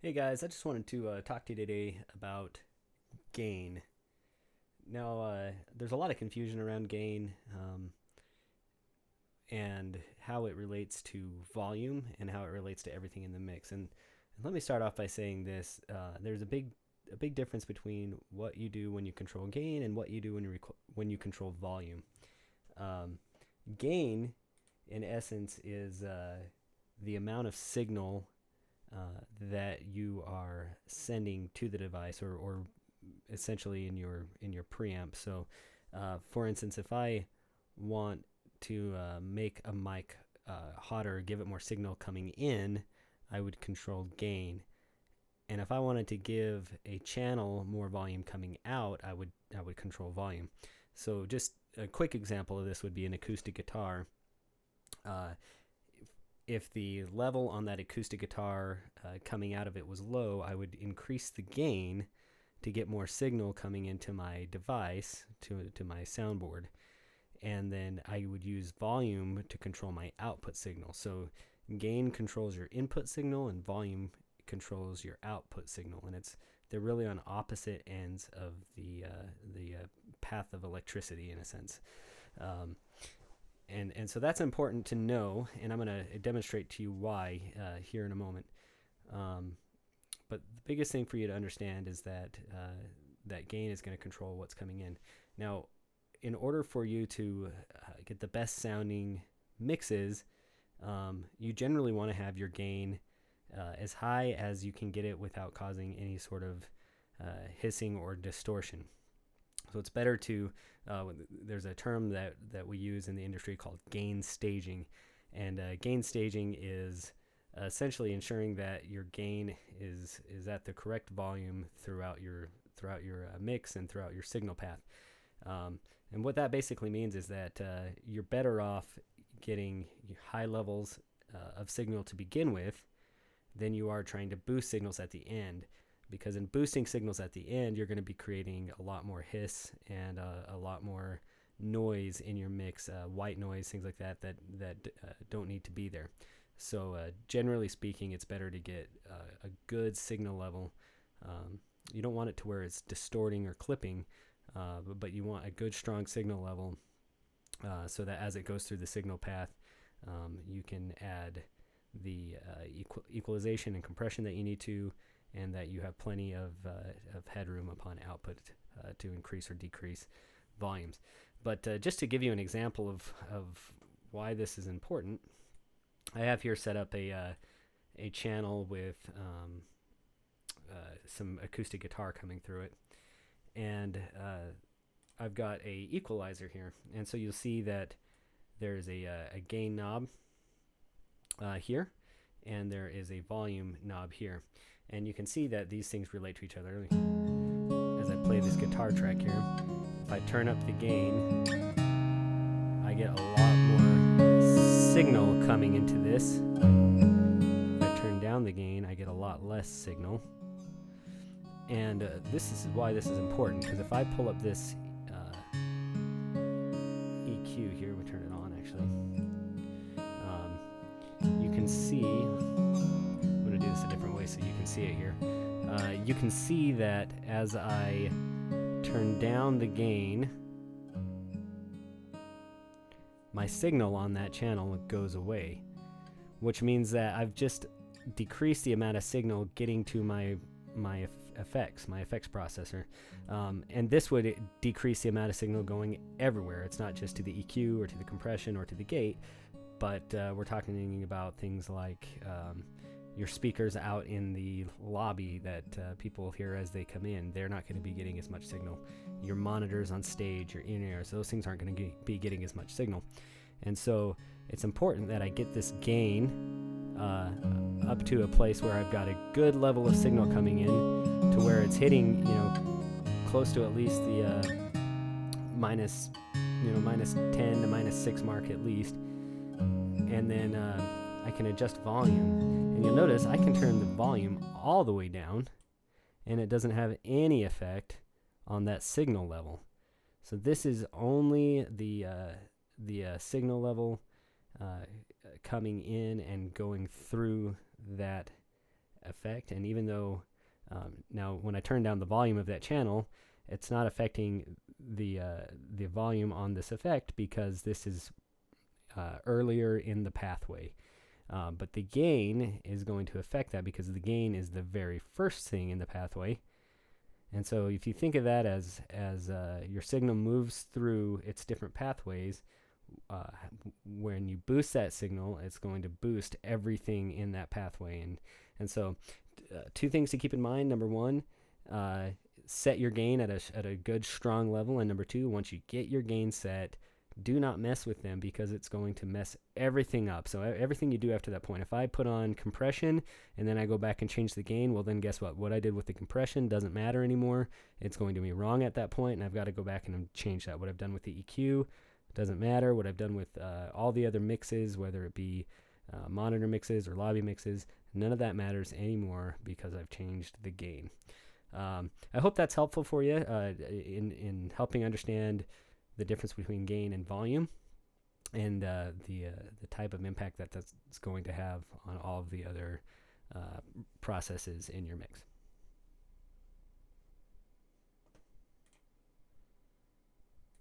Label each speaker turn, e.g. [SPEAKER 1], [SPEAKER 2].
[SPEAKER 1] Hey guys, I just wanted to talk to you today about gain. Now, there's a lot of confusion around gain and how it relates to volume and how it relates to everything in the mix. And let me start off by saying this: there's a big difference between what you do when you control gain and what you do when you control volume. Um, Gain, in essence, is the amount of signal that you are sending to the device, or essentially in your preamp. So, for instance, if I want to make a mic hotter, give it more signal coming in, I would control gain. And if I wanted to give a channel more volume coming out, I would control volume. So just a quick example of this would be an acoustic guitar. Uh, if the level on that acoustic guitar coming out of it was low, I would increase the gain to get more signal coming into my device, to my soundboard. And then I would use volume to control my output signal. So gain controls your input signal and volume controls your output signal. And they're really on opposite ends of the path of electricity, in a sense. Um, and so that's important to know, and I'm going to demonstrate to you why here in a moment. Um, but the biggest thing for you to understand is that that gain is going to control what's coming in. Now, in order for you to get the best sounding mixes, you generally want to have your gain as high as you can get it without causing any sort of hissing or distortion. So it's better to, there's a term that we use in the industry called gain staging. And gain staging is essentially ensuring that your gain is at the correct volume throughout your mix and throughout your signal path. And what that basically means is that you're better off getting high levels of signal to begin with than you are trying to boost signals at the end. Because in boosting signals at the end, you're going to be creating a lot more hiss and a lot more noise in your mix, white noise, things like that don't need to be there. So generally speaking, it's better to get a good signal level. You don't want it to where it's distorting or clipping, but you want a good, strong signal level so that as it goes through the signal path, you can add the equalization and compression that you need to, and that you have plenty of headroom upon output to increase or decrease volumes. But just to give you an example of why this is important, I have here set up a channel with some acoustic guitar coming through it, and I've got a equalizer here, and so you'll see that there's a gain knob here, and there is a volume knob here. And you can see that these things relate to each other. As I play this guitar track here, if I turn up the gain, I get a lot more signal coming into this. If I turn down the gain, I get a lot less signal. And this is why this is important, because if I pull up this EQ here, we turn it on actually, you can see, I'm going to do this a different way so you can see it here. You can see that as I turn down the gain, my signal on that channel goes away, which means that I've just decreased the amount of signal getting to my effects processor. And this would decrease the amount of signal going everywhere. It's not just to the EQ or to the compression or to the gate, but we're talking about things like your speakers out in the lobby that people hear as they come in. They're not going to be getting as much signal. Your monitors on stage, your in-ears, those things aren't going to be getting as much signal. And so it's important that I get this gain up to a place where I've got a good level of signal coming in, to where it's hitting, close to at least the minus 10 to minus 6 mark at least. And then I can adjust volume. And you'll notice I can turn the volume all the way down, and it doesn't have any effect on that signal level. So this is only the signal level coming in and going through that effect. And even though now when I turn down the volume of that channel, it's not affecting the volume on this effect because this is earlier in the pathway. But the gain is going to affect that because the gain is the very first thing in the pathway. And so if you think of that as your signal moves through its different pathways, when you boost that signal, it's going to boost everything in that pathway. And so two things to keep in mind. Number one, set your gain at a good, strong level. And number two, once you get your gain set, do not mess with them because it's going to mess everything up. So everything you do after that point, if I put on compression and then I go back and change the gain, well then guess what? What I did with the compression doesn't matter anymore. It's going to be wrong at that point, and I've got to go back and change that. What I've done with the EQ doesn't matter. What I've done with all the other mixes, whether it be monitor mixes or lobby mixes, none of that matters anymore because I've changed the gain. I hope that's helpful for you in helping understand the difference between gain and volume, and the type of impact that's going to have on all of the other processes in your mix.